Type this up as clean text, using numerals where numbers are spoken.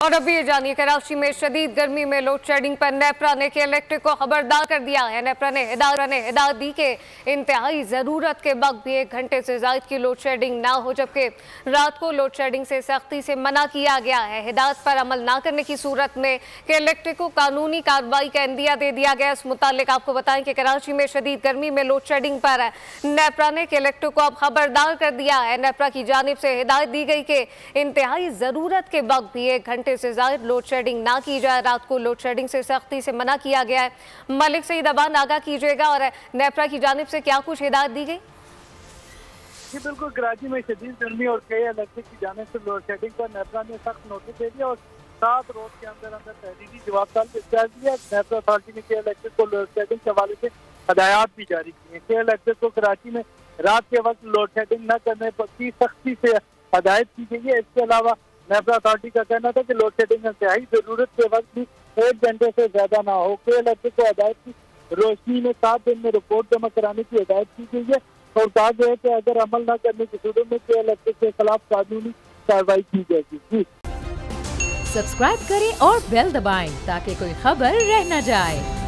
और अभी ये जानिए कराची में शदीद गर्मी में लोड शेडिंग पर नेपरा ने के इलेक्ट्रिक को खबरदार कर दिया है। नेपरा ने हिदायत दी कि इंतहाई ज़रूरत के वक्त भी 1 घंटे से ज़ायद की लोड शेडिंग ना हो, जबकि रात को लोड शेडिंग से सख्ती से मना किया गया है। हिदायत पर अमल ना करने की सूरत में के इलेक्ट्रिक को कानूनी कार्रवाई का इंदिया दे दिया गया। इस मुतालिक आपको बताएं कि कराची में शदीद गर्मी में लोड शेडिंग पर नेपरा ने के इलेक्ट्रिक को अब खबरदार कर दिया है। नेपरा की जानिब से हिदायत दी गई कि इंतहाई ज़रूरत के वक्त भी 1 घंटे से ज़ायद लोड शेडिंग ना की जाए। रात को लोड शेडिंग से सख्ती से मना किया गया है। मलिक सईद अबान आगाह कीजिएगा और नेपरा की जानिब से क्या कुछ हिदायत दी गई? जी बिल्कुल, कराची में शदीद गर्मी और के इलेक्ट्रिक की जानिब से लोड शेडिंग पर नेपरा ने सख्त नोटिस दे दिया और 7 रोज के अंदर अंदर तहरीरी जवाब तलब दिया। नेपरा अथॉरिटी ने के इलेक्ट्रिक को लोड शेडिंग के हवाले से हदायत भी जारी की है। के इलेक्ट्रिक को कराची में रात के वक्त लोड शेडिंग न करने की सख्ती से हदायत की गई है। इसके अलावा नेपरा अथॉरिटी का कहना था कि लोड शेडिंग इंतहाई जरूरत के वक्त भी 1 घंटे से ज्यादा ना हो। के इलेक्ट्रिक को हदायत की रोशनी में 7 दिन में रिपोर्ट जमा कराने की हिदायत की गई है और कहा गया है कि अगर अमल न करने की सूरत में के इलेक्ट्रिक के खिलाफ कानूनी कार्रवाई की जाएगी। सब्सक्राइब करें और बेल दबाएं ताकि कोई खबर रह न जाए।